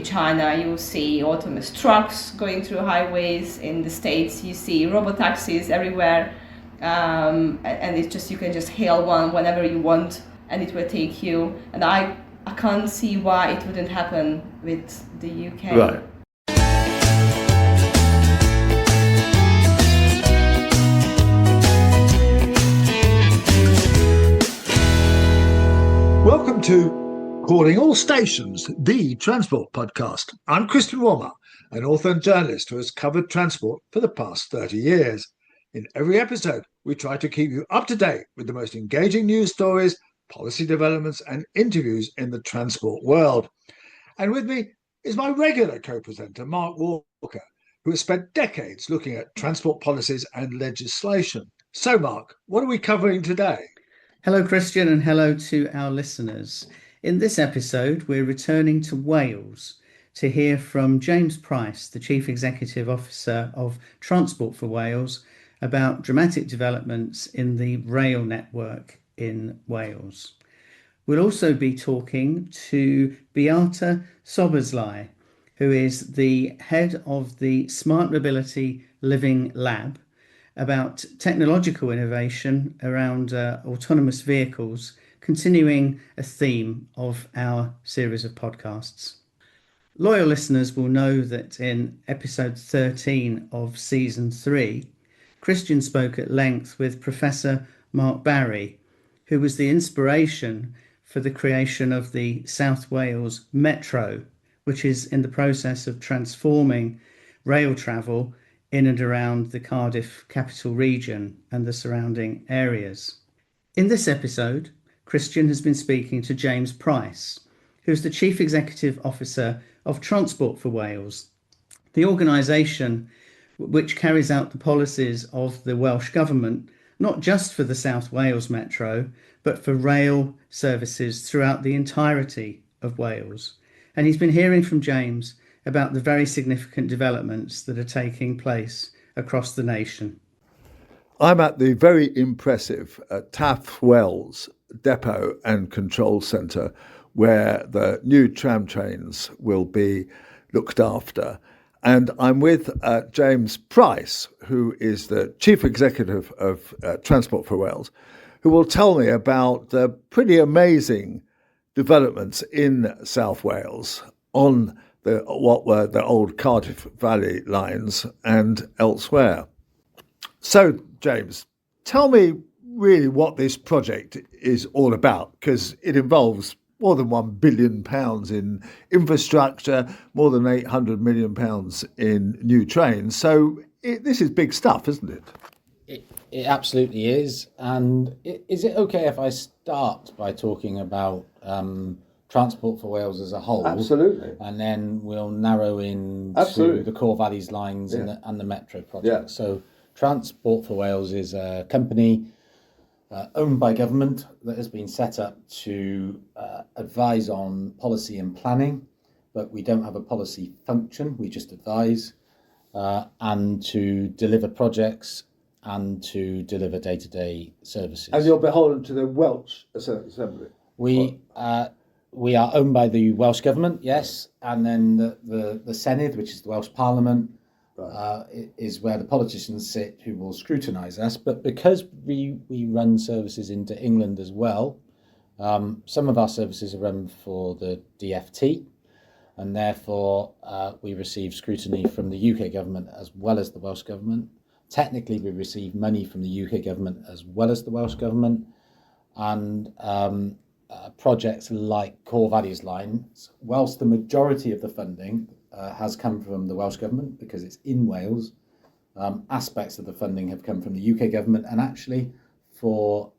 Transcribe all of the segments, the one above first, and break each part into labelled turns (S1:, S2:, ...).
S1: China, you see autonomous trucks going through highways. In the States, you see robotaxis everywhere. And it's just, you can just hail one whenever you want and it will take you. And I can't see why it wouldn't happen with the UK.
S2: Right. Welcome to Calling All Stations, the transport podcast. I'm Christian Warmer, an author and journalist who has covered transport for the past 30 years. In every episode, we try to keep you up to date with the most engaging news stories, policy developments, and interviews in the transport world. And with me is my regular co-presenter, Mark Walker, who has spent decades looking at transport policies and legislation. So, Mark, what are we covering today?
S3: Hello, Christian, and hello to our listeners. In this episode, we're returning to Wales to hear from James Price, the Chief Executive Officer of Transport for Wales, about dramatic developments in the rail network in Wales. We'll also be talking to Beata Szoboszlai, who is the head of the Smart Mobility Living Lab, about technological innovation around autonomous vehicles, continuing a theme of our series of podcasts. Loyal listeners will know that in episode 13 of season 3, Christian spoke at length with Professor Mark Barry, who was the inspiration for the creation of the South Wales Metro, which is in the process of transforming rail travel in and around the Cardiff capital region and the surrounding areas. In this episode, Christian has been speaking to James Price, who's the Chief Executive Officer of Transport for Wales, the organisation which carries out the policies of the Welsh Government, not just for the South Wales Metro, but for rail services throughout the entirety of Wales. And he's been hearing from James about the very significant developments that are taking place across the nation.
S2: I'm at the very impressive Taff Wells Depot and Control Centre, where the new tram trains will be looked after. And I'm with James Price, who is the Chief Executive of Transport for Wales, who will tell me about the pretty amazing developments in South Wales on what were the old Cardiff Valley lines and elsewhere. So, James, tell me really what this project is all about, because it involves more than £1 billion in infrastructure, more than £800 million in new trains. So this is big stuff, isn't it?
S4: It absolutely is. And is it okay if I start by talking about Transport for Wales as a whole?
S2: Absolutely.
S4: And then we'll narrow in
S2: Absolutely.
S4: to the Core Valleys lines and the Metro project.
S2: Yeah.
S4: So Transport for Wales is a company owned by government that has been set up to advise on policy and planning, but we don't have a policy function, we just advise, and to deliver projects and to deliver day-to-day services.
S2: And you're beholden to the Welsh Assembly?
S4: We are owned by the Welsh Government, yes, and then the Senedd, which is the Welsh Parliament, is where the politicians sit who will scrutinise us. But because we run services into England as well, some of our services are run for the DfT, and therefore we receive scrutiny from the UK government as well as the Welsh Government. Technically, we receive money from the UK government as well as the Welsh Government, and projects like Core Valleys lines, whilst the majority of the funding has come from the Welsh Government because it's in Wales, aspects of the funding have come from the UK Government, and actually for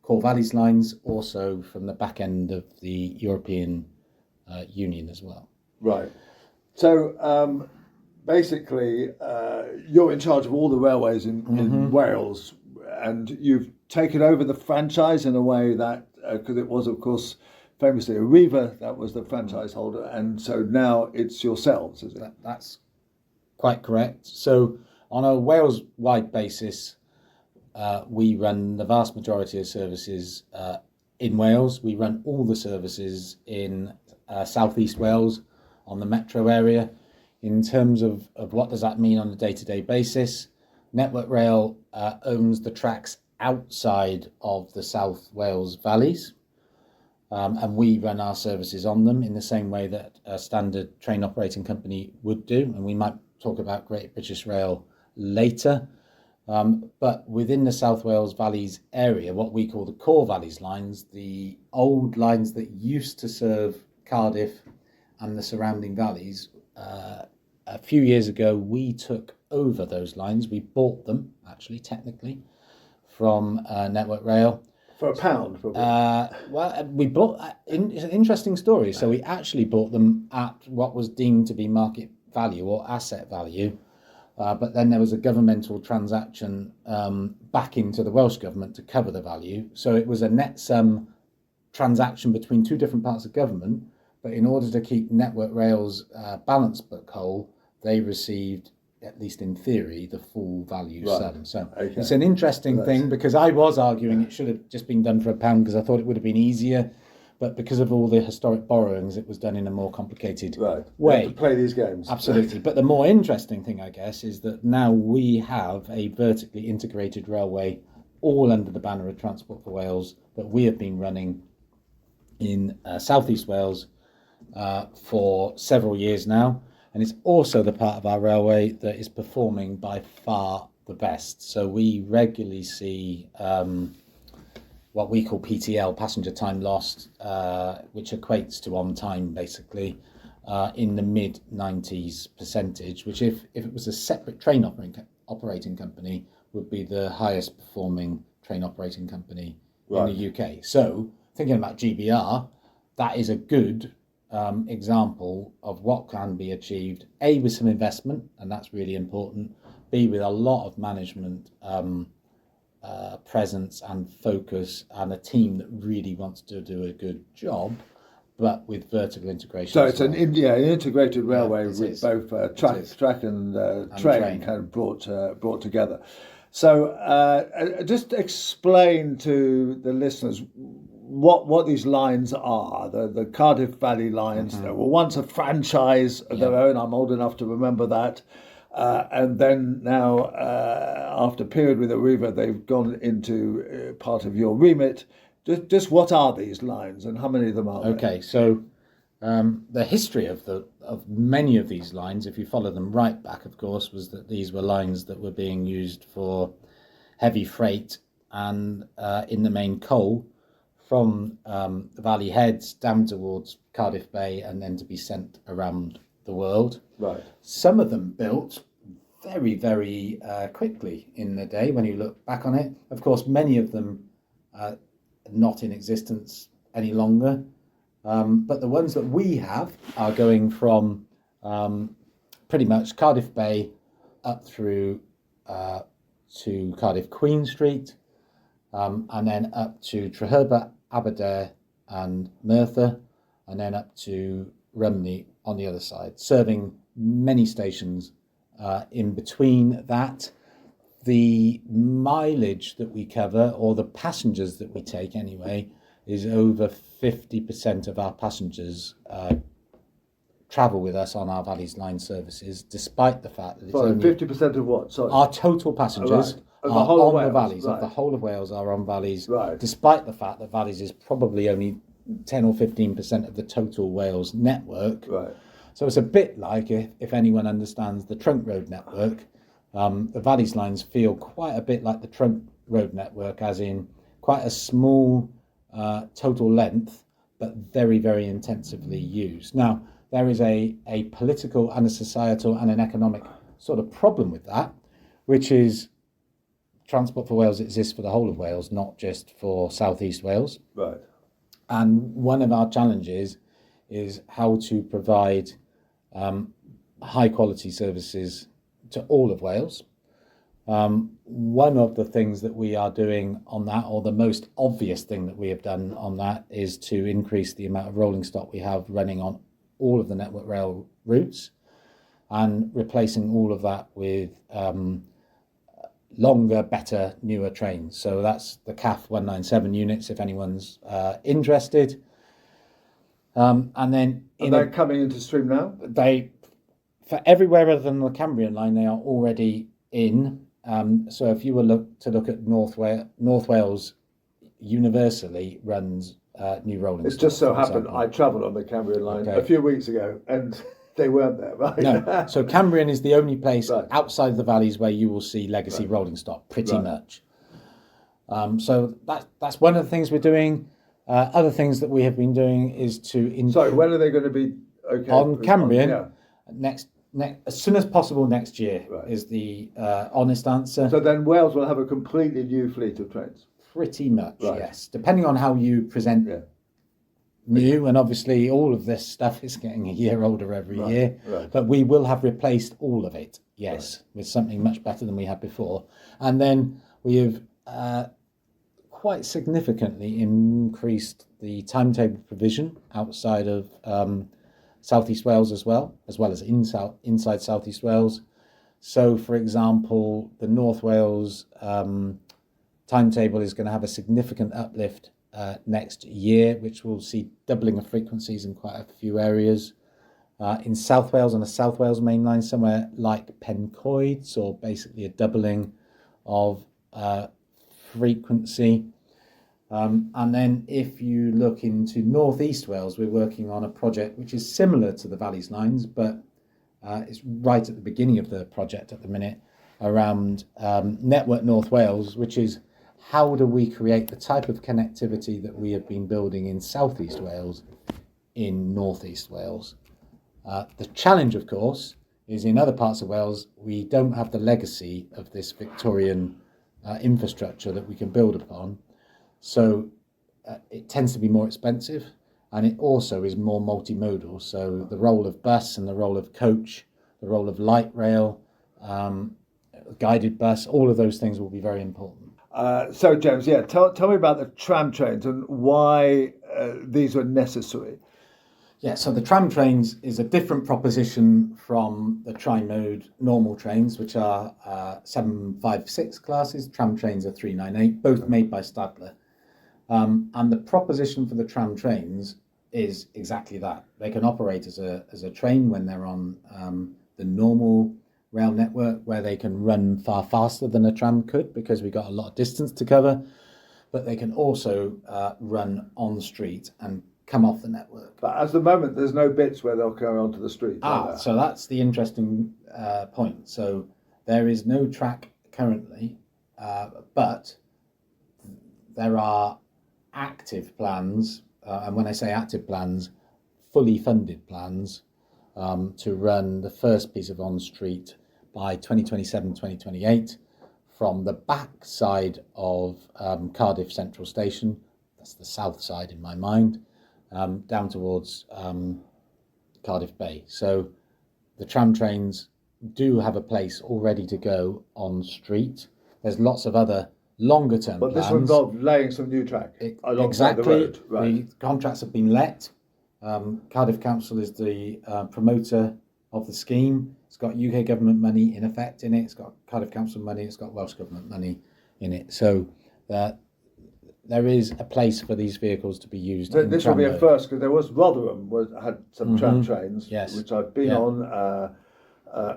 S4: Core Valleys lines also from the back end of the European Union as well.
S2: Right. So basically you're in charge of all the railways in Wales, and you've taken over the franchise in a way that, because it was, of course, famously Arriva that was the franchise holder, and so now it's yourselves, is it?
S4: That's quite correct. So on a Wales-wide basis, we run the vast majority of services in Wales. We run all the services in South East Wales on the metro area. In terms of what does that mean on a day-to-day basis, Network Rail owns the tracks outside of the South Wales valleys, and we run our services on them in the same way that a standard train operating company would do, and we might talk about Great British Rail later. But within the South Wales Valleys area, what we call the core valleys lines, the old lines that used to serve Cardiff and the surrounding valleys, a few years ago we took over those lines. We bought them, actually, technically, from Network Rail.
S2: For £1, probably.
S4: Well, we bought, it's an interesting story. So we actually bought them at what was deemed to be market value or asset value. But then there was a governmental transaction back into the Welsh government to cover the value. So it was a net sum transaction between two different parts of government. But in order to keep Network Rail's balance book whole, they received, at least in theory, the full value sum. So it's an interesting thing, because I was arguing it should have just been done for £1 because I thought it would have been easier. But because of all the historic borrowings, it was done in a more complicated way.
S2: You have to play these games.
S4: Absolutely. But the more interesting thing, I guess, is that now we have a vertically integrated railway all under the banner of Transport for Wales that we have been running in South East Wales for several years now. And it's also the part of our railway that is performing by far the best. So we regularly see what we call PTL, passenger time lost, which equates to on time, basically, in the mid-90s%, which if it was a separate train operating company, would be the highest performing train operating company in the UK. So thinking about GBR, that is a good example of what can be achieved, A, with some investment, and that's really important, B, with a lot of management presence and focus and a team that really wants to do a good job, but with vertical integration.
S2: So it's an integrated railway with both track and train kind of brought together. So just explain to the listeners what these lines are. The Cardiff Valley lines were once a franchise of their own. I'm old enough to remember that. And then now, after a period with Arriva, they've gone into part of your remit. Just what are these lines and how many of them are there?
S4: Okay, so the history of many of these lines, if you follow them right back, of course, was that these were lines that were being used for heavy freight and in the main coal from the Valley Heads down towards Cardiff Bay and then to be sent around the world.
S2: Right.
S4: Some of them built very, very quickly in the day when you look back on it. Of course, many of them are not in existence any longer. But the ones that we have are going from pretty much Cardiff Bay up through to Cardiff Queen Street, and then up to Treherbert, Aberdare and Merthyr, and then up to Rumney on the other side, serving many stations in between that. The mileage that we cover, or the passengers that we take anyway, is over 50% of our passengers travel with us on our Valleys line services, despite the fact that it's only
S2: 50% of what? Sorry.
S4: Our total passengers
S2: Of the
S4: are
S2: whole of
S4: on the
S2: Wales,
S4: Valleys.
S2: right.
S4: Of the whole of Wales are on Valleys,
S2: Right.
S4: despite the fact that Valleys is probably only 10 or 15% of the total Wales network.
S2: Right.
S4: So it's a bit like, if anyone understands the trunk road network, the Valleys lines feel quite a bit like the trunk road network, as in quite a small total length, but very, very intensively used. Now, there is a political and a societal and an economic sort of problem with that, which is Transport for Wales exists for the whole of Wales, not just for South East Wales.
S2: Right.
S4: And one of our challenges is how to provide high quality services to all of Wales. One of the things that we are doing on that, or the most obvious thing that we have done on that, is to increase the amount of rolling stock we have running on all of the Network Rail routes and replacing all of that with longer, better, newer trains. So that's the CAF 197 units, if anyone's interested. And then
S2: they're coming into stream now?
S4: For everywhere other than the Cambrian line, they are already in. So if you were to look at North Wales universally runs new rolling stock.
S2: It just so happened I travelled on the Cambrian line a few weeks ago and they weren't there, right?
S4: No. So Cambrian is the only place outside the valleys where you will see legacy rolling stock, pretty much. So that's one of the things we're doing. Other things that we have been doing is to...
S2: Sorry, when are they going to be okay?
S4: On Cambrian, next as soon as possible next year is the honest answer.
S2: So then Wales will have a completely new fleet of trains?
S4: Pretty much, yes. Depending on how you present new, and obviously all of this stuff is getting a year older every year, but we will have replaced all of it, with something much better than we had before. And then we have quite significantly increased the timetable provision outside of South East Wales as well as inside South East Wales. So, for example, the North Wales timetable is going to have a significant uplift next year, which will see doubling of frequencies in quite a few areas. In South Wales, on the South Wales main line, somewhere like Pencoed, so basically a doubling of frequency. And then if you look into North East Wales, we're working on a project which is similar to the Valleys lines, but it's right at the beginning of the project at the minute, around Network North Wales, which is how do we create the type of connectivity that we have been building in South East Wales in North East Wales. The challenge, of course, is in other parts of Wales, we don't have the legacy of this Victorian infrastructure that we can build upon. So it tends to be more expensive, and it also is more multimodal. So the role of bus and the role of coach, the role of light rail, guided bus, all of those things will be very important.
S2: So James, tell me about the tram trains and why these were necessary.
S4: Yeah, so the tram trains is a different proposition from the tri-mode normal trains, which are 756 classes. Tram trains are 398, both made by Stadler. And the proposition for the tram trains is exactly that. They can operate as a train when they're on the normal rail network, where they can run far faster than a tram could because we've got a lot of distance to cover, but they can also run on the street and come off the network.
S2: But at the moment, there's no bits where they'll go onto the street.
S4: So that's the interesting point. So there is no track currently, but there are active plans, and when I say active plans, fully funded plans to run the first piece of on-street by 2027, 2028 from the back side of Cardiff Central Station, that's the south side in my mind, down towards Cardiff Bay. So the tram trains do have a place already to go on street. There's lots of other longer term plans.
S2: But this will involve laying some new track alongside the road.
S4: Right. The contracts have been let. Cardiff Council is the promoter of the scheme. It's got UK government money in effect in it. It's got Cardiff Council money. It's got Welsh government money in it. So there is a place for these vehicles to be used.
S2: This will be a first, because there was Rotherham had some tram trains, which I've been on.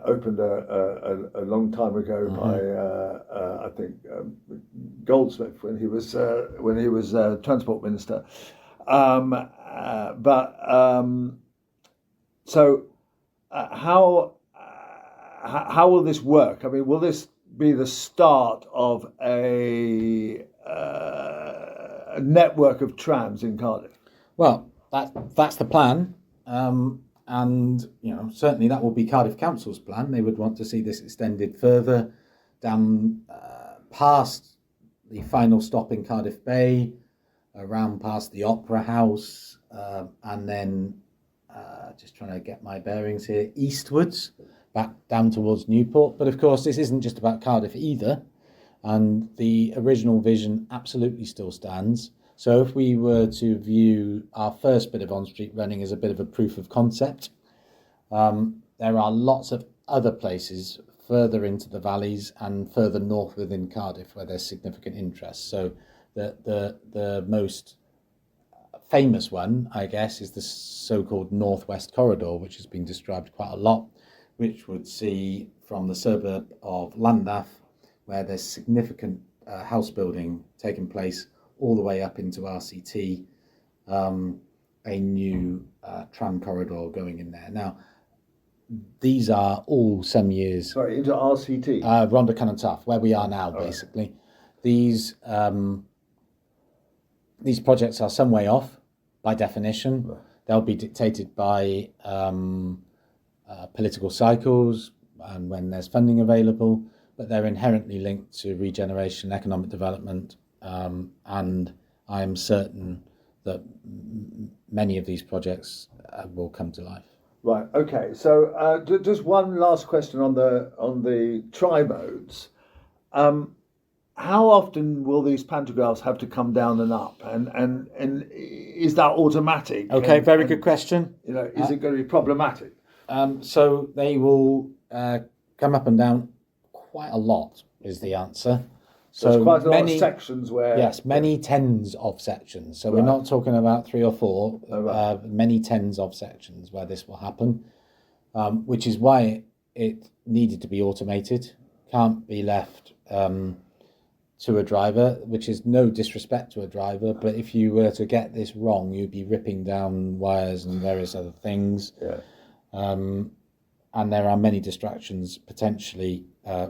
S2: Opened a long time ago by I think Goldsmith when he was transport minister. So how will this work? I mean, will this be the start of a network of trams in Cardiff?
S4: Well, that's the plan. And certainly that will be Cardiff Council's plan. They would want to see this extended further down past the final stop in Cardiff Bay, around past the Opera House, and then just trying to get my bearings here, eastwards, back down towards Newport. But of course, this isn't just about Cardiff either, and the original vision absolutely still stands. So if we were to view our first bit of on-street running as a bit of a proof of concept, there are lots of other places further into the valleys and further north within Cardiff where there's significant interest. So the most famous one, I guess, is the so-called Northwest Corridor, which has been described quite a lot, which would see from the suburb of Llandaff, where there's significant house building taking place, all the way up into RCT, a new tram corridor going in there. Now, these are all some years...
S2: Sorry, into RCT?
S4: Rhondda Cynon where we are now, basically. These projects are some way off, by definition. Right. They'll be dictated by political cycles and when there's funding available, but they're inherently linked to regeneration, economic development, and I'm certain that many of these projects will come to life.
S2: Right. Okay. So just one last question on the tri-modes. How often will these pantographs have to come down and up, and is that automatic?
S4: Okay, very good question.
S2: You know, is it going to be problematic?
S4: So they will come up and down quite a lot, is the answer.
S2: So there's quite a lot of sections where...
S4: Yes, many tens of sections. So we're not talking about 3 or 4, many tens of sections where this will happen, which is why it needed to be automated. Can't be left to a driver, which is no disrespect to a driver, but if you were to get this wrong, you'd be ripping down wires and various other things.
S2: Yeah.
S4: And there are many distractions potentially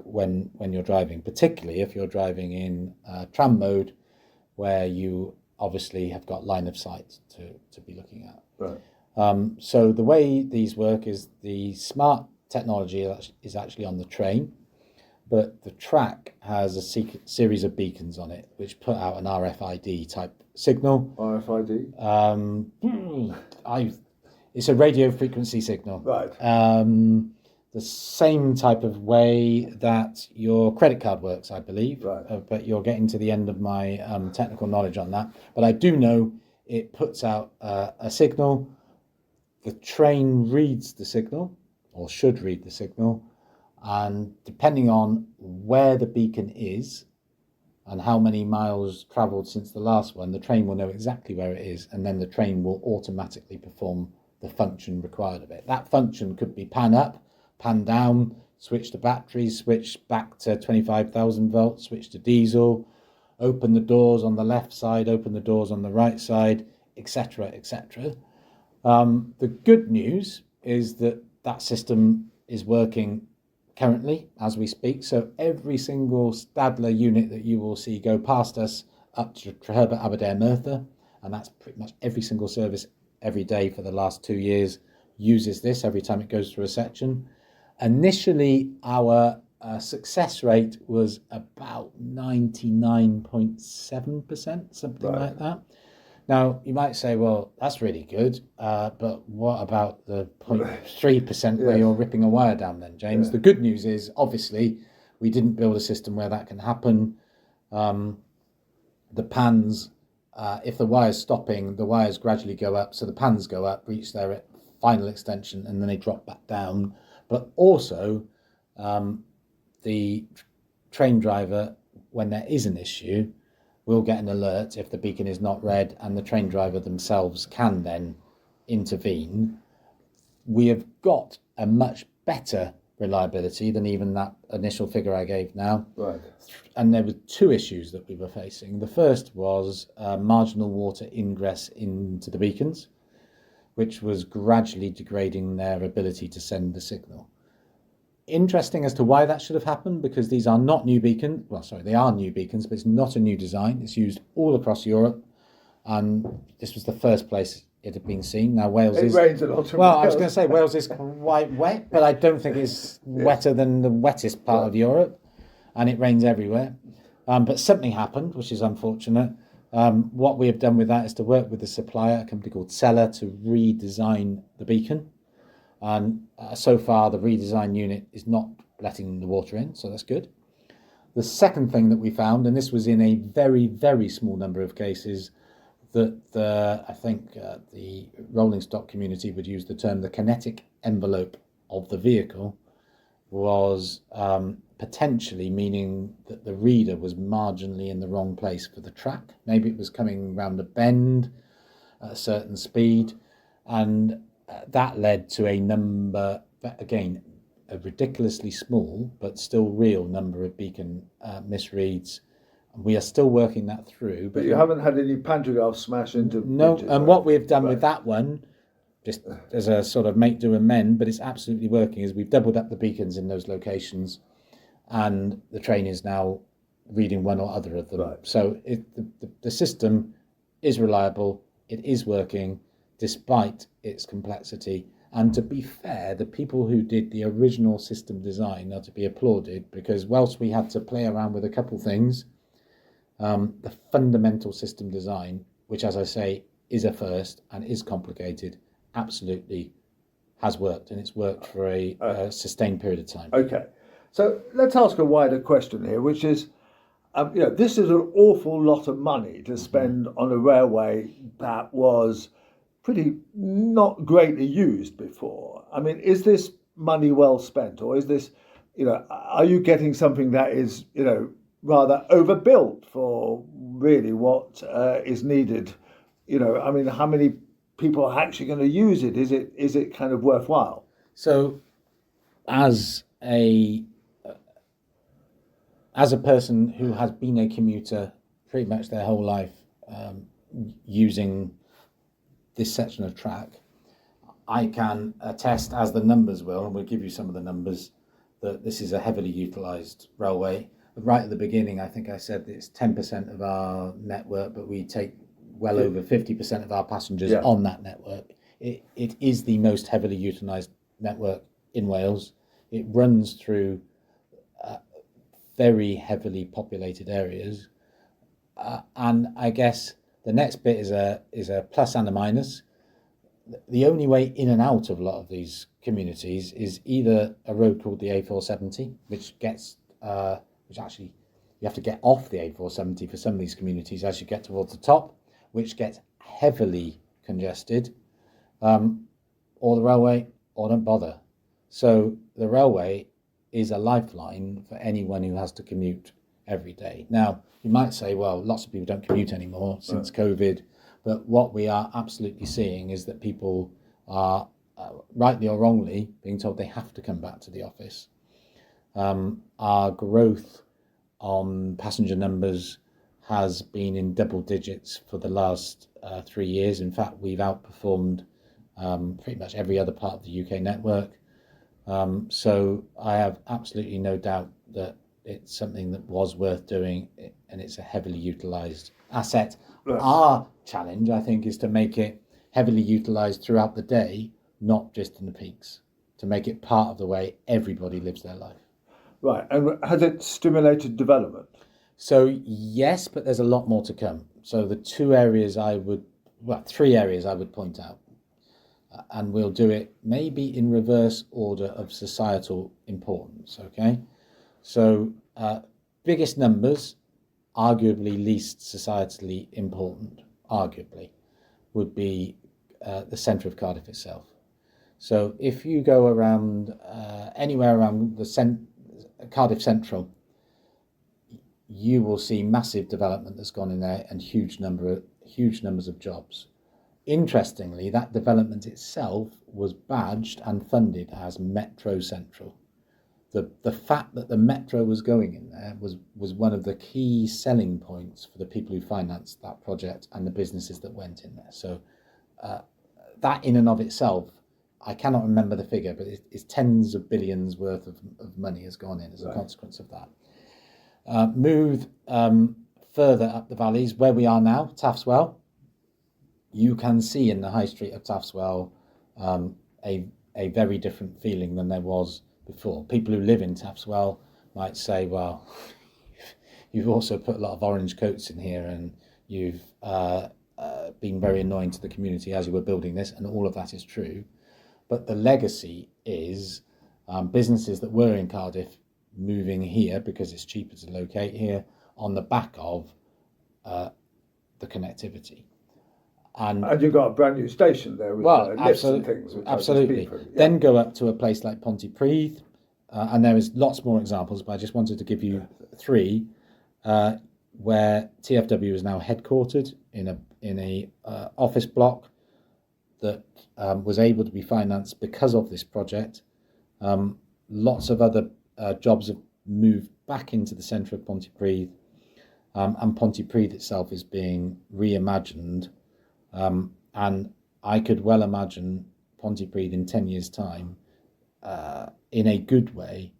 S4: when you're driving, particularly if you're driving in tram mode, where you obviously have got line of sight to be looking at.
S2: Right.
S4: So the way these work is the smart technology is actually on the train, but the track has a series of beacons on it which put out an RFID type signal.
S2: RFID?
S4: It's a radio frequency signal.
S2: Right.
S4: The same type of way that your credit card works, I believe.
S2: Right.
S4: But you're getting to the end of my technical knowledge on that. But I do know it puts out a signal. The train reads the signal, or should read the signal. And depending on where the beacon is and how many miles travelled since the last one, the train will know exactly where it is, and then the train will automatically perform the function required of it. That function could be pan up, pan down, switch to batteries, switch back to 25,000 volts, switch to diesel, open the doors on the left side, open the doors on the right side, etc., etc. The good news is that system is working currently as we speak. So every single Stadler unit that you will see go past us up to Treherbert Aberdare Merthyr, and that's pretty much every single service every day for the last 2 years, uses this every time it goes through a section. Initially, our success rate was about 99.7%, something like that. Now, you might say, well, that's really good, but what about the 0.3% where you're ripping a wire down then, James? The good news is, obviously, we didn't build a system where that can happen. The pans, if the wire's stopping, the wires gradually go up, so the pans go up, reach their final extension, and then they drop back down. But also, the train driver, when there is an issue, will get an alert if the beacon is not read, and the train driver themselves can then intervene. We have got a much better reliability than even that initial figure I gave now.
S2: Right.
S4: And there were 2 issues that we were facing. The first was marginal water ingress into the beacons, which was gradually degrading their ability to send the signal. Interesting as to why that should have happened, because these are not new beacons. Well, sorry, they are new beacons, but it's not a new design. It's used all across Europe, and this was the first place it had been seen. Now Wales
S2: it rains a lot.
S4: Well, I was going to say Wales is quite wet, but I don't think it's wetter than the wettest part of Europe, and it rains everywhere. But something happened, which is unfortunate. What we have done with that is to work with the supplier, a company called Seller, to redesign the beacon. And so far, the redesign unit is not letting the water in, so that's good. The second thing that we found, and this was in a very, very small number of cases, that I think the rolling stock community would use the term the kinetic envelope of the vehicle, was potentially meaning that the reader was marginally in the wrong place for the track. Maybe it was coming round a bend, at a certain speed, and that led to a number, again, a ridiculously small but still real number of beacon misreads. We are still working that through.
S2: But you haven't had any pantographs smash into
S4: no,
S2: bridges,
S4: and
S2: right?
S4: what we've done with that one, just as a sort of make do amend, but it's absolutely working, is we've doubled up the beacons in those locations, and the train is now reading one or other of them.
S2: Right.
S4: So the system is reliable, it is working despite its complexity. And to be fair, the people who did the original system design are to be applauded, because whilst we had to play around with a couple things, the fundamental system design, which, as I say, is a first and is complicated, absolutely has worked, and it's worked for a sustained period of time.
S2: Okay, so let's ask a wider question here, which is, this is an awful lot of money to spend on a railway that was pretty not greatly used before. I mean, is this money well spent, or is this, are you getting something that is, rather overbuilt for really what is needed? I mean, how many people are actually going to use it? Is it kind of worthwhile?
S4: So, as a person who has been a commuter pretty much their whole life, using this section of track, I can attest, as the numbers will, and we'll give you some of the numbers, that this is a heavily utilised railway. Right at the beginning, I think I said that it's 10% of our network, but we take well over 50% of our passengers on that network. It is the most heavily utilised network in Wales. It runs through very heavily populated areas, and I guess the next bit is a plus and a minus. The only way in and out of a lot of these communities is either a road called the A470, which actually you have to get off the A470 for some of these communities as you get towards the top, which gets heavily congested, or the railway, or don't bother. So the railway is a lifeline for anyone who has to commute every day. Now, you might say, well, lots of people don't commute anymore since COVID, but what we are absolutely seeing is that people are, rightly or wrongly, being told they have to come back to the office. Our growth on passenger numbers has been in double digits for the last 3 years. In fact, we've outperformed pretty much every other part of the UK network. So I have absolutely no doubt that it's something that was worth doing, and it's a heavily utilised asset. Right. Our challenge, I think, is to make it heavily utilised throughout the day, not just in the peaks, to make it part of the way everybody lives their life.
S2: Right, and has it stimulated development?
S4: So yes, but there's a lot more to come. So the three areas I would point out, and we'll do it maybe in reverse order of societal importance, okay? So biggest numbers, arguably least societally important, arguably, would be the centre of Cardiff itself. So if you go around anywhere around the Cardiff Central, you will see massive development that's gone in there and huge numbers of jobs. Interestingly, that development itself was badged and funded as Metro Central. The fact that the metro was going in there was one of the key selling points for the people who financed that project and the businesses that went in there. So that in and of itself, I cannot remember the figure, but it's tens of billions worth of money has gone in as a consequence of that. Move further up the valleys, where we are now, Taffswell, you can see in the high street of Taffswell a very different feeling than there was before. People who live in Taffswell might say, well, you've also put a lot of orange coats in here, and you've been very annoying to the community as you were building this, and all of that is true. But the legacy is businesses that were in Cardiff moving here because it's cheaper to locate here on the back of the connectivity. And
S2: you've got a brand new station there with lifts and things. Which
S4: absolutely. Then go up to a place like Pontypridd, and there is lots more examples, but I just wanted to give you three, where TFW is now headquartered in in a office block that was able to be financed because of this project. Lots of other jobs have moved back into the centre of Pontypridd, and Pontypridd itself is being reimagined. And I could well imagine Pontypridd in 10 years' time, in a good way,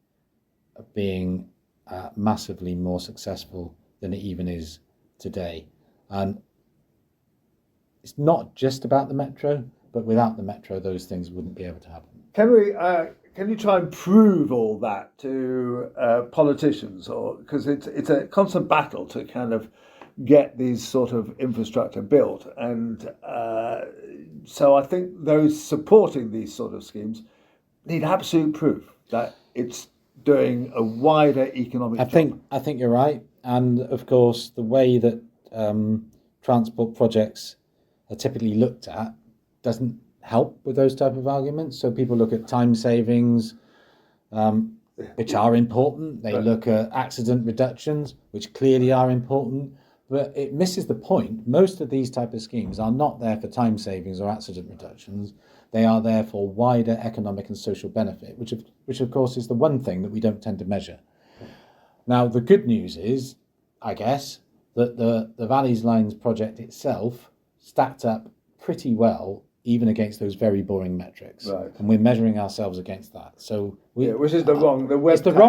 S4: being massively more successful than it even is today. And it's not just about the metro, but without the metro, those things wouldn't be able to happen.
S2: Can you try and prove all that to politicians, or because it's a constant battle to kind of get these sort of infrastructure built, and so I think those supporting these sort of schemes need absolute proof that it's doing a wider economic job.
S4: I think you're right, and of course the way that transport projects are typically looked at doesn't help with those type of arguments. So people look at time savings, which are important. They look at accident reductions, which clearly are important, but it misses the point. Most of these type of schemes are not there for time savings or accident reductions. They are there for wider economic and social benefit, which of course is the one thing that we don't tend to measure. Now, the good news is, I guess, that the Valleys Lines project itself stacked up pretty well even against those very boring metrics,
S2: right?
S4: And we're measuring ourselves against that. So
S2: which is the wrong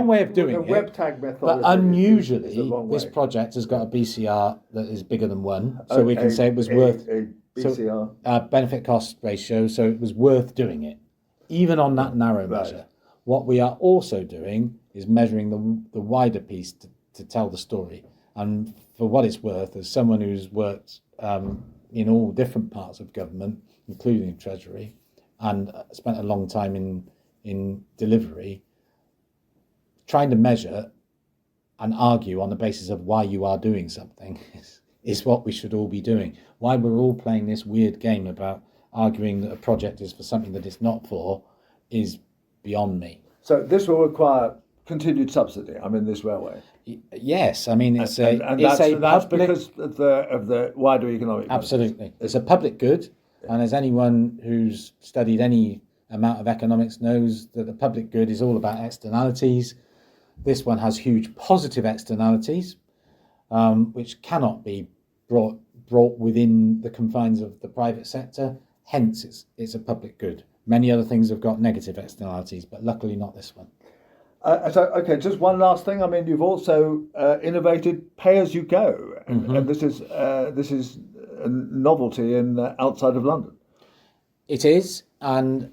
S4: way of doing it.
S2: The web tag method,
S4: but unusually, this project has got a BCR that is bigger than 1, so we can say it was worth
S2: a BCR
S4: benefit cost ratio. So it was worth doing it, even on that narrow measure.
S2: Right.
S4: What we are also doing is measuring the wider piece to tell the story. And for what it's worth, as someone who's worked in all different parts of government, including Treasury, and spent a long time in delivery, trying to measure and argue on the basis of why you are doing something is what we should all be doing. Why we're all playing this weird game about arguing that a project is for something that it's not for is beyond me.
S2: So this will require continued subsidy. I mean, this railway.
S4: Yes, I mean that's
S2: because of the wider economic.
S4: Absolutely,
S2: benefits.
S4: It's a public good, and as anyone who's studied any amount of economics knows that the public good is all about externalities. This one has huge positive externalities, which cannot be brought within the confines of the private sector. Hence, it's a public good. Many other things have got negative externalities, but luckily not this one.
S2: Okay, just one last thing. I mean, you've also innovated pay-as-you-go, and this is a novelty in outside of London.
S4: It is, and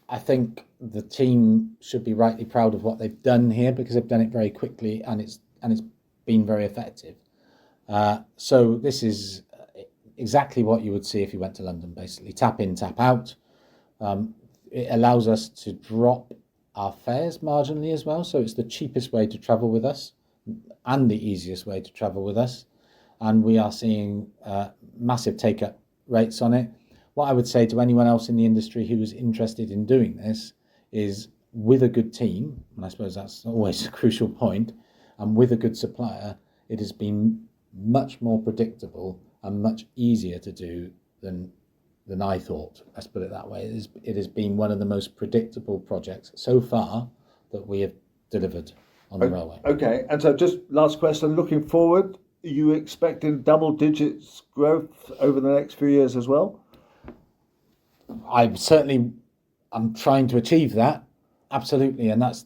S4: I think the team should be rightly proud of what they've done here because they've done it very quickly, and it's been very effective. So this is exactly what you would see if you went to London. Basically, tap in, tap out. It allows us to drop our fares marginally as well, so it's the cheapest way to travel with us and the easiest way to travel with us, and we are seeing massive take-up rates on it. What I would say to anyone else in the industry who is interested in doing this is, with a good team, and I suppose that's always a crucial point, and with a good supplier, it has been much more predictable and much easier to do than I thought. Let's put it that way. It has been one of the most predictable projects so far that we have delivered on the railway.
S2: Okay, and so just last question, looking forward, are you expecting double digits growth over the next few years as well?
S4: I'm trying to achieve that, absolutely, and that's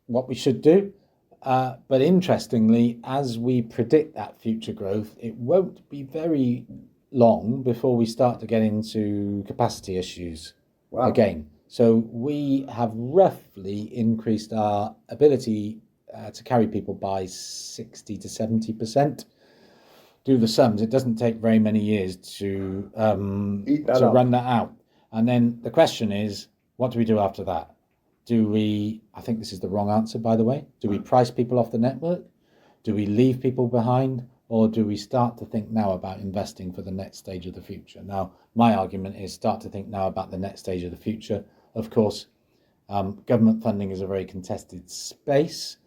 S4: what we should do. But interestingly, as we predict that future growth, it won't be very long before we start to get into capacity issues again. So we have roughly increased our ability to carry people by 60 to 70%. Do the sums. It doesn't take very many years to run that out. And then the question is, what do we do after that? I think this is the wrong answer, by the way. Do we price people off the network? Do we leave people behind? Or do we start to think now about investing for the next stage of the future? Now, my argument is start to think now about the next stage of the future. Of course, government funding is a very contested space,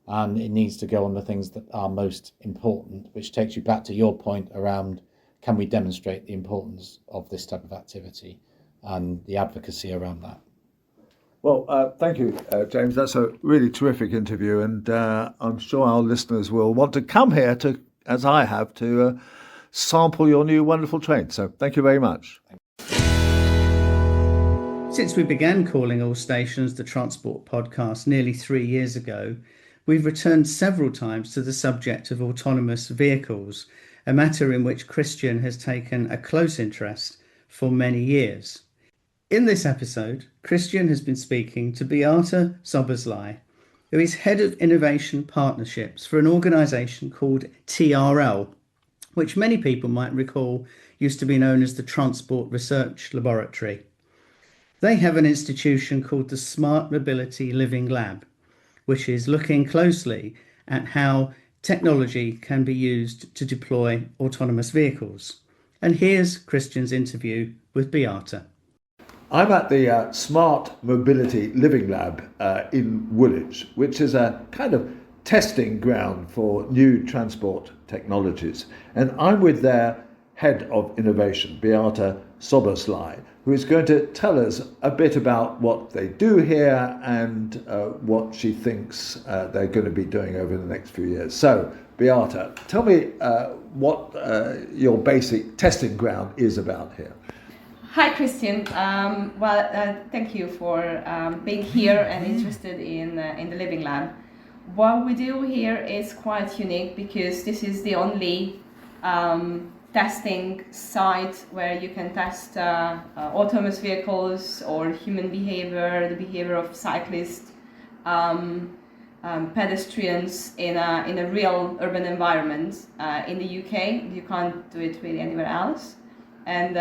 S4: and it needs to go on the things that are most important, which takes you back to your point around can we demonstrate the importance of this type of activity and the advocacy around that?
S2: Well, thank you, James. That's a really terrific interview, and I'm sure our listeners will want to come here to, as I have, to sample your new wonderful train. So thank you very much.
S3: Since we began calling all stations the Transport Podcast nearly 3 years ago, we've returned several times to the subject of autonomous vehicles, a matter in which Christian has taken a close interest for many years. In this episode, Christian has been speaking to Beata Szoboszlai, who is Head of Innovation Partnerships for an organisation called TRL, which many people might recall used to be known as the Transport Research Laboratory. They have an institution called the Smart Mobility Living Lab, which is looking closely at how technology can be used to deploy autonomous vehicles. And here's Christian's interview with Beata.
S2: I'm at the Smart Mobility Living Lab in Woolwich, which is a kind of testing ground for new transport technologies. And I'm with their Head of Innovation, Beata Szoboszlai, who is going to tell us a bit about what they do here and what she thinks they're going to be doing over the next few years. So, Beata, tell me what your basic testing ground is about here.
S1: Hi, Christian. Thank you for being here and interested in the Living Lab. What we do here is quite unique because this is the only testing site where you can test autonomous vehicles or human behavior, the behavior of cyclists, pedestrians in a real urban environment. In the UK, you can't do it really anywhere else. And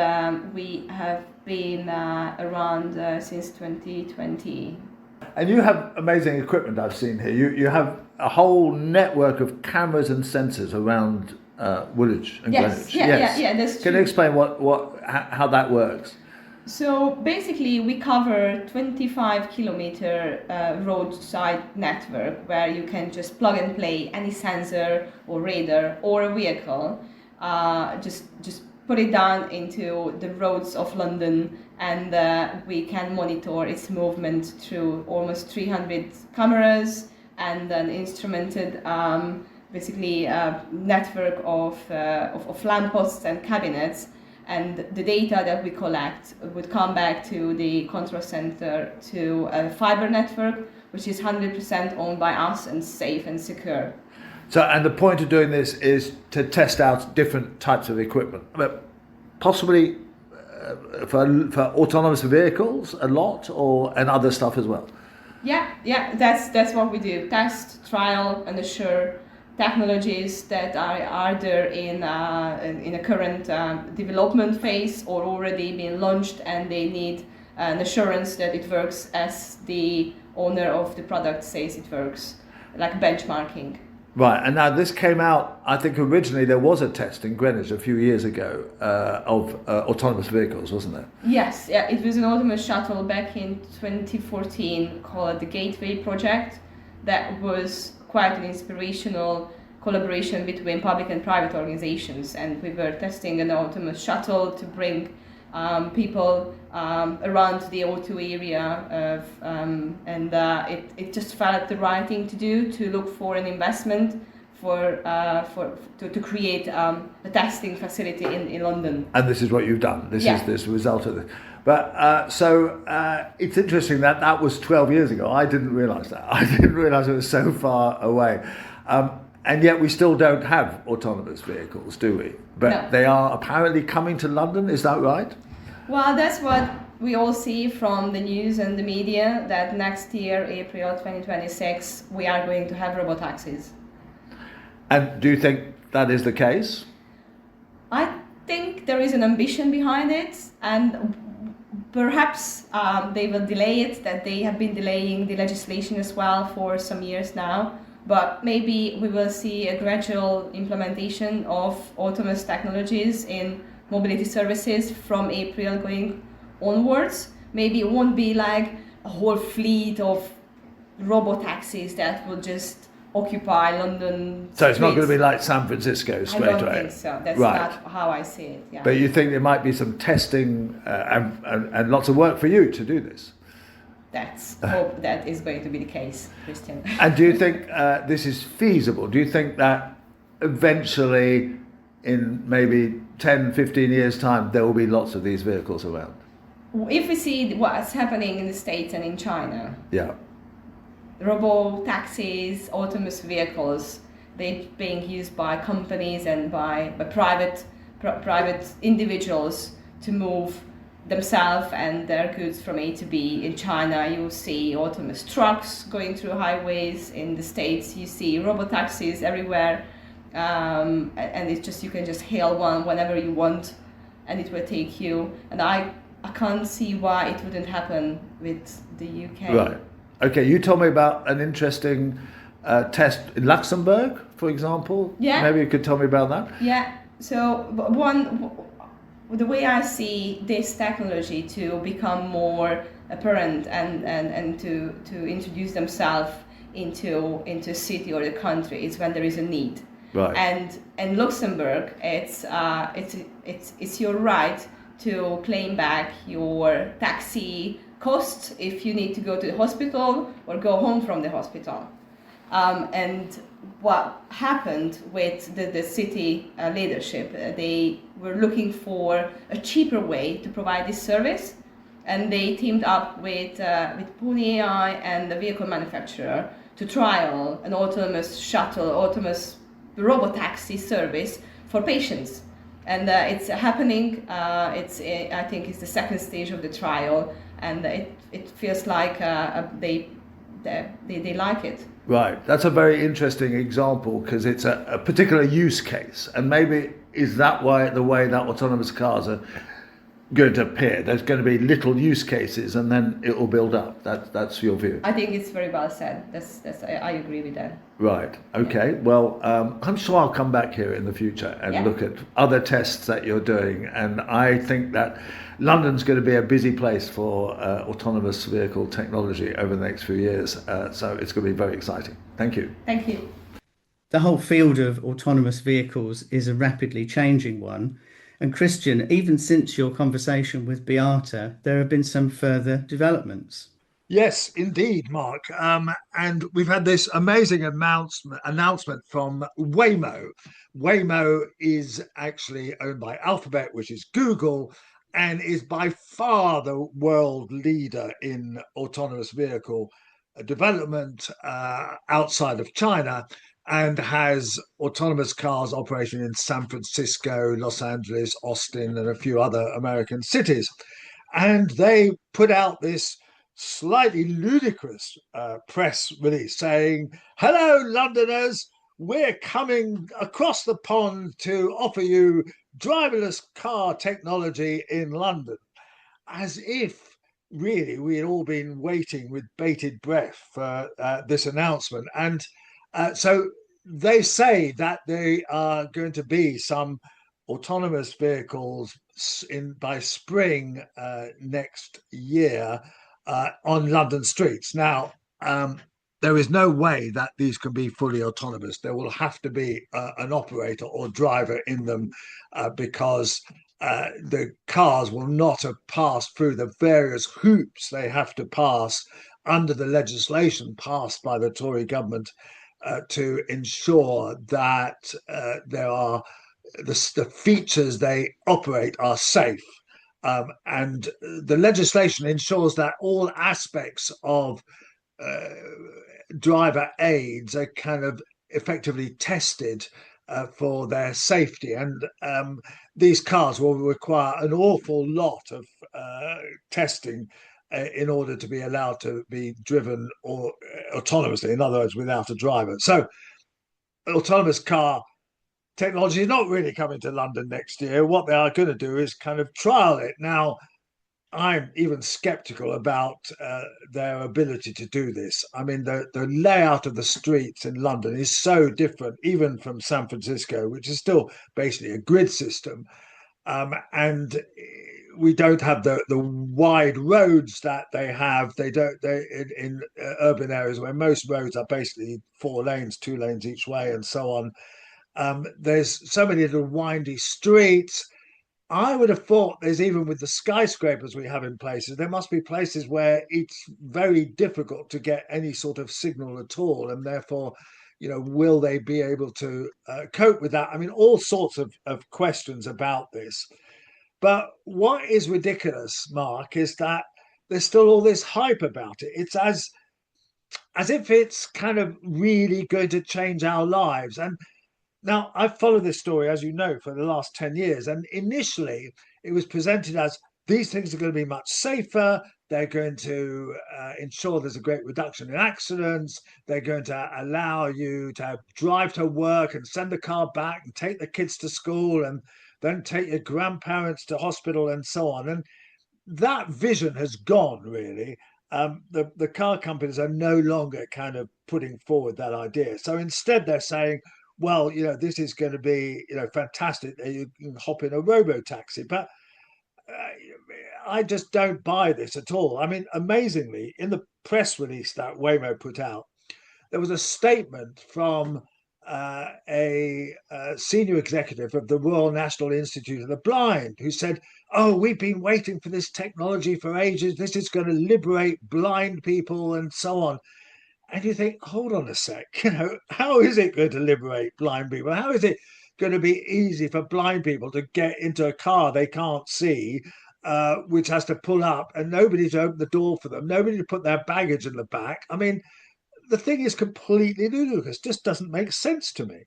S1: we have been around since 2020.
S2: And you have amazing equipment I've seen here. You have a whole network of cameras and sensors around Woolwich and Greenwich.
S1: Yeah, that's true.
S2: Can you explain how that works?
S1: So basically we cover 25-kilometer roadside network where you can just plug and play any sensor or radar or a vehicle, just put it down into the roads of London, and we can monitor its movement through almost 300 cameras and an instrumented network of lampposts and cabinets. And the data that we collect would come back to the control center to a fiber network, which is 100% owned by us and safe and secure.
S2: So, and the point of doing this is to test out different types of equipment, but possibly for autonomous vehicles a lot, and other stuff as well.
S1: Yeah, that's what we do. Test, trial, and assure technologies that are either in a current development phase or already been launched, and they need an assurance that it works as the owner of the product says it works, like benchmarking.
S2: Right, and now this came out, I think originally there was a test in Greenwich a few years ago of autonomous vehicles, wasn't there?
S1: Yes, yeah, it was an autonomous shuttle back in 2014 called the Gateway Project. That was quite an inspirational collaboration between public and private organizations, and we were testing an autonomous shuttle to bring people around the O2 area it just felt the right thing to do, to look for an investment to create a testing facility in London.
S2: And this is what you've done. This is this result of it. But it's interesting that was 12 years ago. I didn't realise that. I didn't realise it was so far away. And yet we still don't have autonomous vehicles, do we? But
S1: no.
S2: They are apparently coming to London, is that right?
S1: Well, that's what we all see from the news and the media, that next year, April 2026, we are going to have robotaxis.
S2: And do you think that is the case?
S1: I think there is an ambition behind it, and perhaps they will delay it, that they have been delaying the legislation as well for some years now. But maybe we will see a gradual implementation of autonomous technologies in mobility services from April going onwards. Maybe it won't be like a whole fleet of robotaxis that will just occupy London.
S2: So it's not going to be
S1: streets.
S2: like San Francisco
S1: I
S2: straight
S1: don't
S2: away.
S1: think so. That's
S2: Right.
S1: not how I see it. Yeah.
S2: But you think there might be some testing and lots of work for you to do this?
S1: Let's hope that is going to be the case, Christian.
S2: And do you think this is feasible? Do you think that eventually, in maybe 10, 15 years' time, there will be lots of these vehicles around?
S1: If we see what's happening in the States and in China,
S2: Yeah.
S1: robo-taxis, autonomous vehicles, they're being used by companies and by private individuals to move themselves and their goods from A to B. In China, you see autonomous trucks going through highways. In the States, you see robo-taxis everywhere. And it's just, you can just hail one whenever you want and it will take you. And I can't see why it wouldn't happen with the UK.
S2: Right. Okay, you told me about an interesting test in Luxembourg, for example.
S1: Yeah.
S2: Maybe you could tell me about that?
S1: Yeah, so the way I see this technology to become more apparent and to introduce themselves into a city or a country is when there is a need.
S2: Right.
S1: And in Luxembourg, it's your right to claim back your taxi costs if you need to go to the hospital or go home from the hospital. And what happened with the city leadership, they were looking for a cheaper way to provide this service, and they teamed up with Pony AI and the vehicle manufacturer to trial an autonomous shuttle, autonomous robotaxi service for patients. And it's happening. I think it's the second stage of the trial, and it feels like they like it.
S2: Right. That's a very interesting example because it's a particular use case. And maybe is that why the way that autonomous cars are going to appear? There's going to be little use cases and then it will build up. That's your view.
S1: I think it's very well said. I agree with that.
S2: Right. Okay. Well, I'm sure I'll come back here in the future and look at other tests that you're doing. And I think that London's going to be a busy place for autonomous vehicle technology over the next few years. So it's going to be very exciting. Thank you.
S1: Thank you.
S3: The whole field of autonomous vehicles is a rapidly changing one. And Christian, even since your conversation with Beata, there have been some further developments.
S2: Yes, indeed, Mark. And we've had this amazing announcement from Waymo. Waymo is actually owned by Alphabet, which is Google, and is by far the world leader in autonomous vehicle development outside of China, and has autonomous cars operating in San Francisco, Los Angeles, Austin, and a few other American cities. And they put out this slightly ludicrous press release saying, "Hello, Londoners, we're coming across the pond to offer you driverless car technology in London," as if really we had all been waiting with bated breath for this announcement. And so they say that there are going to be some autonomous vehicles by spring next year on London streets. Now, there is no way that these can be fully autonomous. There will have to be an operator or driver in them because the cars will not have passed through the various hoops they have to pass under the legislation passed by the Tory government to ensure that the features they operate are safe. And the legislation ensures that all aspects of driver aids are kind of effectively tested for their safety. And these cars will require an awful lot of testing in order to be allowed to be driven or autonomously, in other words, without a driver. So autonomous car technology is not really coming to London next year. What they are going to do is kind of trial it. Now, I'm even skeptical about their ability to do this. I mean, the layout of the streets in London is so different, even from San Francisco, which is still basically a grid system. And we don't have the wide roads that they have. They don't. They in urban areas where most roads are basically 4 lanes, 2 lanes each way, and so on. There's so many little windy streets. I would have thought there's, even with the skyscrapers we have in places, there must be places where it's very difficult to get any sort of signal at all, and therefore, will they be able to cope with that? I mean, all sorts of questions about this. But what is ridiculous, Mark, is that there's still all this hype about it. It's as if it's kind of really going to change our lives. And now, I've followed this story, as you know, for the last 10 years. And initially, it was presented as these things are going to be much safer. They're going to ensure there's a great reduction in accidents. They're going to allow you to drive to work and send the car back and take the kids to school and then take your grandparents to hospital and so on. And that vision has gone, really. The car companies are no longer kind of putting forward that idea. So instead, they're saying, well, this is going to be, fantastic. You can hop in a robo taxi. But I just don't buy this at all. I mean, amazingly, in the press release that Waymo put out, there was a statement from a senior executive of the Royal National Institute of the Blind who said, oh, we've been waiting for this technology for ages. This is going to liberate blind people and so on. And you think, hold on a sec, how is it going to liberate blind people? How is it going to be easy for blind people to get into a car they can't see, which has to pull up, and nobody to open the door for them, nobody to put their baggage in the back? I mean, the thing is completely ludicrous, just doesn't make sense to me.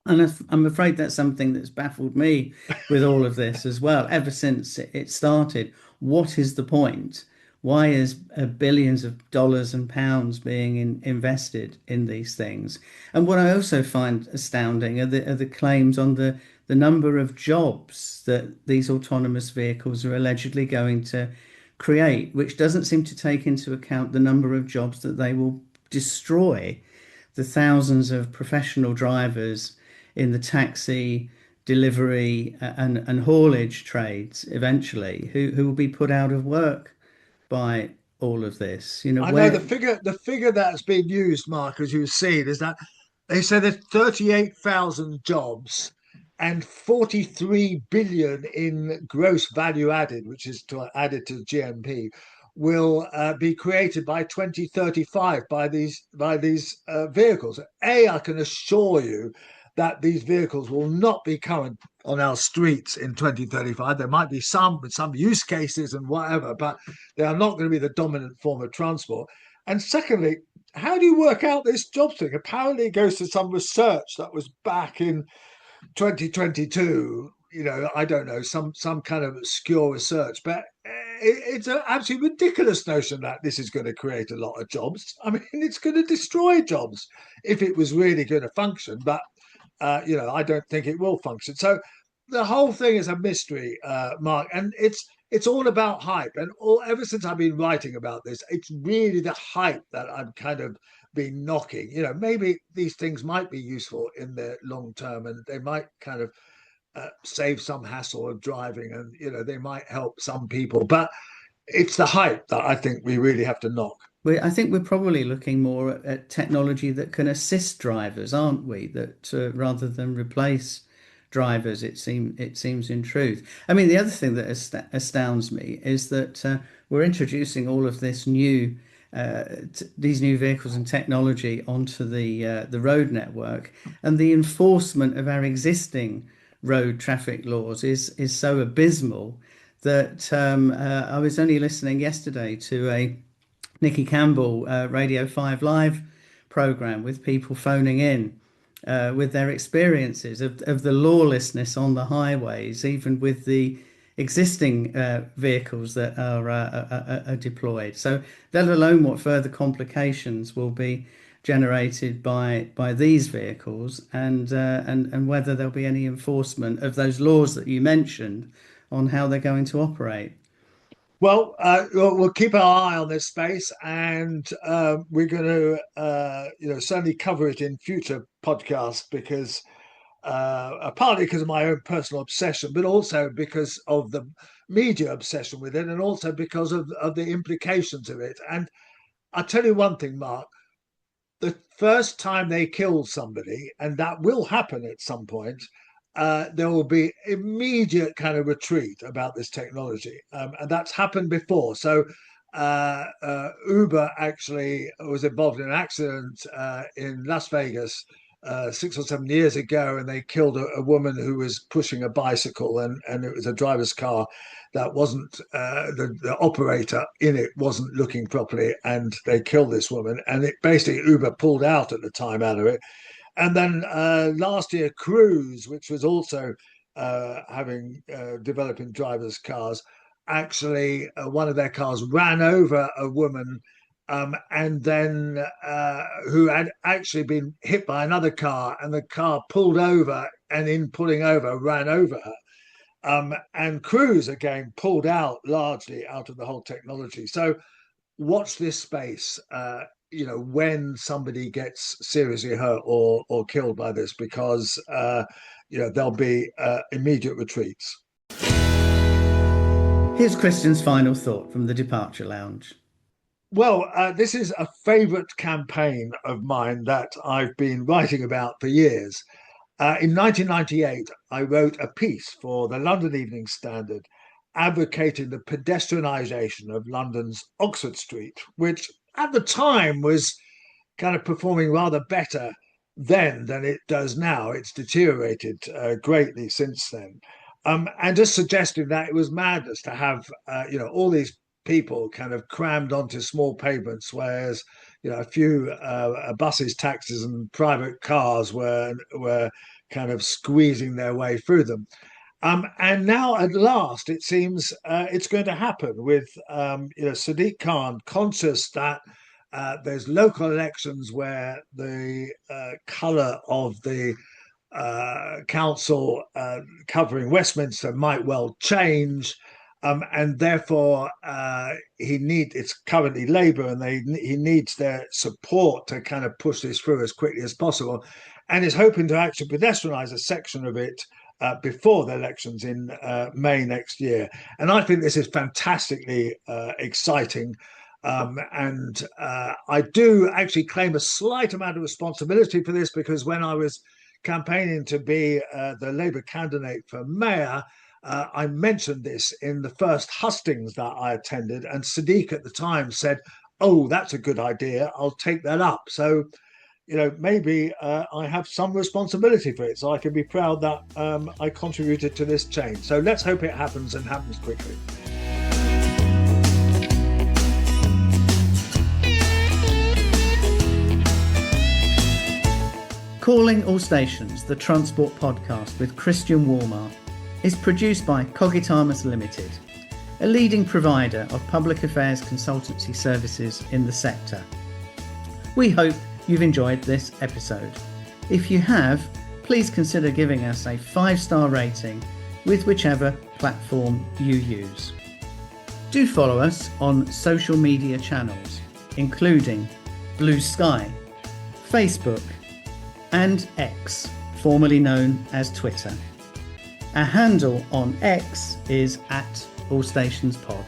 S3: And I'm afraid that's something that's baffled me with all of this as well, ever since it started. What is the point? Why is billions of dollars and pounds being invested in these things? And what I also find astounding are the claims on the number of jobs that these autonomous vehicles are allegedly going to create, which doesn't seem to take into account the number of jobs that they will destroy. The thousands of professional drivers in the taxi, delivery, and haulage trades eventually, who will be put out of work by all of this.
S2: I know the figure that's been used, Mark, as you've seen, is that they say there's 38,000 jobs and 43 billion in gross value added, which is added to GMP, will be created by 2035 by these vehicles. I can assure you that these vehicles will not be current on our streets in 2035. There might be some with some use cases and whatever, but they are not going to be the dominant form of transport. And secondly, how do you work out this job thing? Apparently, it goes to some research that was back in 2022. I don't know, some kind of obscure research, but it's an absolutely ridiculous notion that this is going to create a lot of jobs. I mean, it's going to destroy jobs if it was really going to function. But I don't think it will function. So the whole thing is a mystery, Mark, and it's all about hype. And ever since I've been writing about this, it's really the hype that I'm kind of been knocking. Maybe these things might be useful in the long term, and they might kind of save some hassle of driving, and they might help some people. But it's the hype that I think we really have to knock.
S3: I think we're probably looking more at technology that can assist drivers, aren't we? That rather than replace drivers, it seems in truth. I mean, the other thing that astounds me is that we're introducing all of this these new vehicles and technology onto the road network, and the enforcement of our existing road traffic laws is so abysmal that I was only listening yesterday to a Nicky Campbell Radio 5 Live program with people phoning in with their experiences of the lawlessness on the highways, even with the existing vehicles that are deployed. So let alone what further complications will be generated by these vehicles, and whether there'll be any enforcement of those laws that you mentioned on how they're going to operate.
S2: Well, we'll keep our eye on this space, and we're going to, certainly cover it in future podcasts, because partly because of my own personal obsession, but also because of the media obsession with it, and also because of the implications of it. And I'll tell you one thing, Mark. The first time they kill somebody, and that will happen at some point, there will be immediate kind of retreat about this technology, and that's happened before. So Uber actually was involved in an accident in Las Vegas 6 or 7 years ago, and they killed a woman who was pushing a bicycle, and it was a driver's car that wasn't the operator in it wasn't looking properly, and they killed this woman. And it basically Uber pulled out at the time out of it. And then last year, Cruise, which was also having developing drivers' cars, actually one of their cars ran over a woman, and then who had actually been hit by another car, and the car pulled over, and in pulling over, ran over her. And Cruise again pulled out largely out of the whole technology. So watch this space. When somebody gets seriously hurt or killed by this, because there'll be immediate retreats.
S3: Here's Christian's final thought from the Departure Lounge.
S2: Well, this is a favourite campaign of mine that I've been writing about for years. In 1998, I wrote a piece for the London Evening Standard advocating the pedestrianisation of London's Oxford Street, which at the time was kind of performing rather better then than it does now. It's deteriorated greatly since then. And just suggesting that it was madness to have, all these people kind of crammed onto small pavements, whereas a few buses, taxis, and private cars were kind of squeezing their way through them. And now, at last, it seems it's going to happen with Sadiq Khan, conscious that there's local elections where the colour of the council covering Westminster might well change. And therefore, it's currently Labour, and he needs their support to kind of push this through as quickly as possible, and is hoping to actually pedestrianise a section of it before the elections in May next year. And I think this is fantastically exciting. And I do actually claim a slight amount of responsibility for this, because when I was campaigning to be the Labour candidate for mayor, I mentioned this in the first hustings that I attended, and Sadiq at the time said, "Oh, that's a good idea. I'll take that up." So, maybe I have some responsibility for it, so I can be proud that I contributed to this change. So let's hope it happens, and happens quickly.
S3: Calling All Stations, the Transport podcast with Christian Walmart, is produced by Cogitamus Limited, a leading provider of public affairs consultancy services in the sector. We hope you've enjoyed this episode. If you have, please consider giving us a 5-star rating with whichever platform you use. Do follow us on social media channels, including Blue Sky, Facebook, and X, formerly known as Twitter. Our handle on X is @AllStationsPod.